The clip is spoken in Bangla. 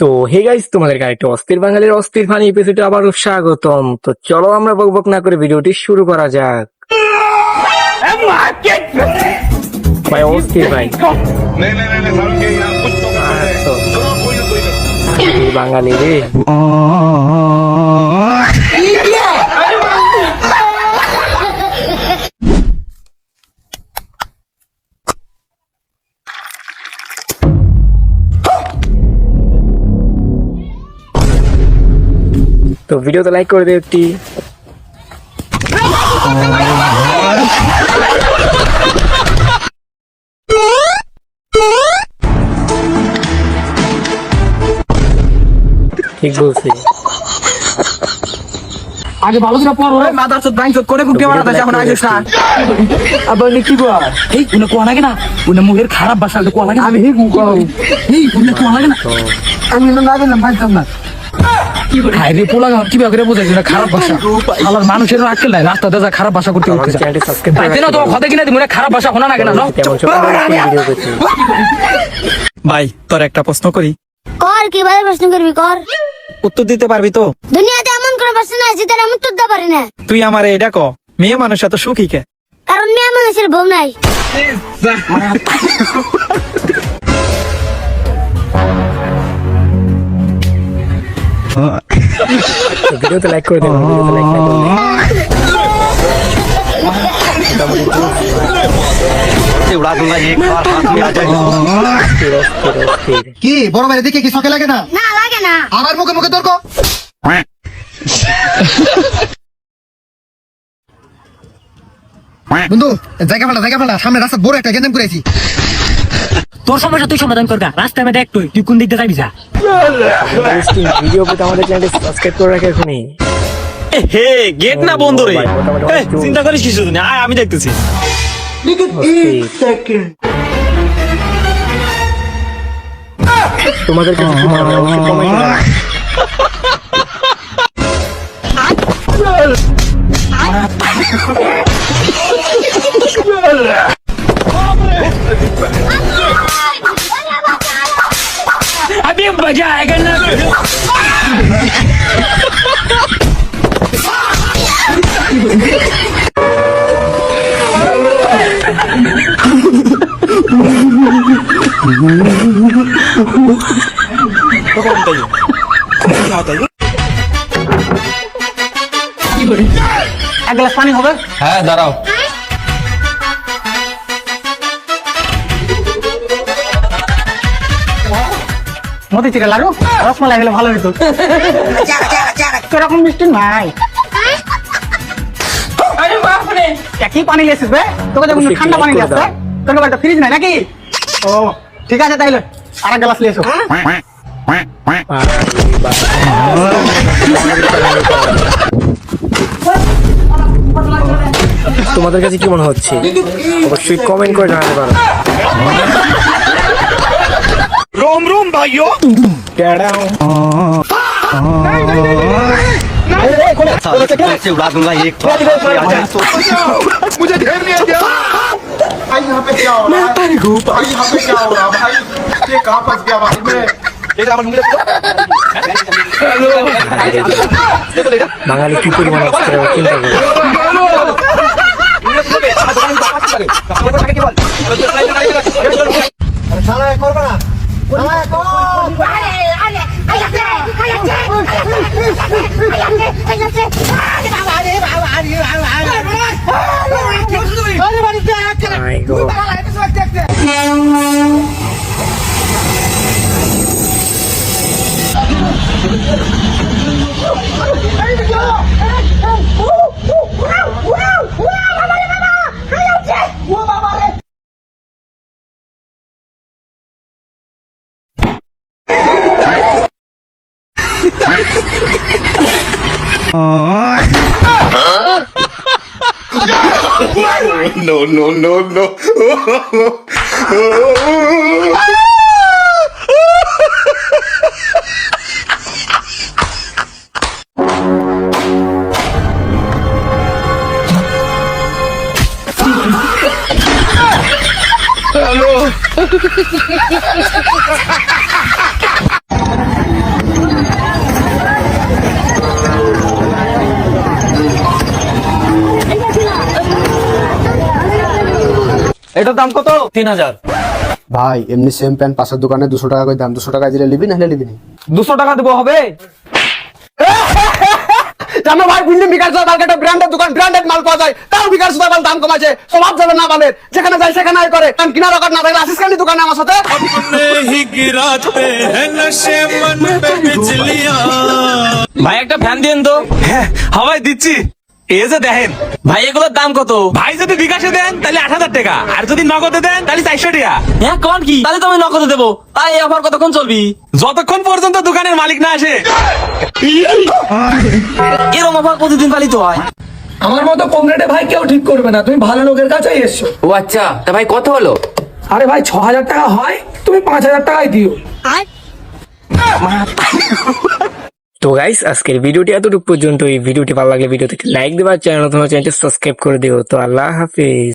তো হে গাইস, তোমাদের আরেকটা অস্থির বাঙালির অস্থির ফানি এপিসোডে আবারও স্বাগতম। তো চলো আমরা বকবক না করে ভিডিওটি শুরু করা যাক। ভাই অস্থির ভাই। नहीं नहीं नहीं साहब के यहाँ कुछ तो है তো चलो कोई ना এই বাঙালি রে। তো ভিডিওতে লাইক করে দিও একটি। ঠিক বলছি। আগে ভালো করে পড়ো মাদার চোদ ব্যাংক করে কুটকে মারা যায় এখন আইছিস না আবার কি কর এই কোনে কোয়া লাগে না কোনে মুখের খারাপ ভাষা কোয়া লাগে আমি হে কোয়া এই কোনে কোয়া লাগে না আমি না না ভাইতাম না হাইরে পোলা গান কি করে বোঝাইছ না খারাপ ভাষা আলার মানুষের আক্কেল নাই রাস্তাতে যা খারাপ ভাষা করতে উঠছে চ্যানেলটি সাবস্ক্রাইব করে তাই না তো কথা কিনা দিমু খারাপ ভাষা শোনা না কেন তেমন ছোট ভিডিও করছি। ভাই তোর একটা প্রশ্ন করি, কর কিভাবে প্রশ্ন করবি কর। উত্তর দিতে পারবি তো? দুনিয়াতে এমন কোন প্রশ্ন আছে যেটা আমি উত্তর দিতে পারি না, তুই আমারে এটা ক, মেয়ে মানুষ এত সুখী কে? কারণ মেয়ে মানুষের বউ নাই। ভিডিওতে লাইক করে দিন, ভিডিওতে লাইক না করলে उड़ा दूंगा एक बार हाथ में आ जाएगा। অস্থির অস্থির অস্থির। কি বড় ভাই দেখে কি শখে লাগে না? না লাগে না। আবার মুখে মুখে তর্ক। বন্ধু জায়গা ফালা সামনে রাস্তা বড় একটা গেন্দাম করেছি। তোর সমস্যা তুই সমাধান করগা রাস্তায় আমি দেখ তুই কোন দিক দিয়ে যাবি যা ভিডিও পেতে আমাদের চ্যানেলটি সাবস্ক্রাইব করে রাখে এখনই। হে গেট না বন্ধ রে, ভাই, মোটামুটি এই, অনেক চিন্তা করিস কিছু না, আয় আমি দেখতেছি। তোমাদের কাছে কি মনে হয় অবশ্যই কমেন্ট করো। अभी मजा आएगा ना এক গ্লাস পানি হবে? হ্যাঁ দাঁড়াও, মতি চিরা লাগো রসমালাই গেলে ভালো হতো সেরকম মিষ্টি নাই আরে বাপরে কি পানি লেছিস বে তোকে যেমন ঠান্ডা পানি লেছে তোকে একটা ফ্রিজ নাই নাকি ও ঠিক আছে তাইলে আরেক গ্লাস লিয়েছো তোমাদের কাছে কি মনে হচ্ছে অবশ্যই কমেন্ট করে জানাতে পারো। रोम रोम भाइयों से उड़ा दूंगा एक बार हाथ में आ जाएगा। मुझे ध्यान नहीं दिया भाई यहाँ पे क्या हो रहा है भाई यहाँ पे क्या हो रहा है भाई ये कहाँ फंस गया भाई मैं বাঙালি কি পরিমাণ অস্থির হবে চিন্তা করো। My God. no no no no এটার দাম কত? 3000। ভাই এমনি সেম প্যান্ট পাশের দোকানে 200 টাকা করে দাম, 200 টাকা দিলে নিবি না নিবি না? 200 টাকা দেবো হবে? জানো ভাই, বুঝলি বিকাশ মার্কেটে ব্র্যান্ডের দোকান, ব্র্যান্ডেড মাল পাওয়া যায়, তাও বিকাশ দাম কমাছে। স্বভাব যাবে না বালের, যেখানে যায় সেখানে করে। কিনা রকম না থাকলে আসিস কেন দোকানে আমার সাথে? ভাই একটা ফ্যান দিন তো। হ্যাঁ ভাই দিচ্ছি। এই যে দেখেন ভাই, এগুলোর দাম কত? ভাই যদি বিকাশে দেন তাহলে 8000 টাকা, আর যদি নগদে দেন তাহলে 400 টাকা। হ্যাঁ কোন কি? তাহলে তো আমি নগদে দেবো। তাই এই অফার কতক্ষণ চলবি? যতক্ষণ পর্যন্ত দোকানের মালিক না আসে। এরকম অফার প্রতিদিন পালিত হয়। আমার মতো কম রেটে ভাই কেউ ঠিক করবে না, তুমি ভালো লোকের কাছেই এসছো। ও আচ্ছা, তা ভাই কত হলো? আরে ভাই 6000 টাকা হয়, তুমি 5000 টাকাই দিও। তো গাইস, আজকের ভিডিওটি এতটুকু পর্যন্ত। এই ভিডিওটি ভালো লাগলে ভিডিওতে লাইক দেবা, চ্যানেল চ্যানেলটি সাবস্ক্রাইব করে দিও। তো আল্লাহ হাফিজ।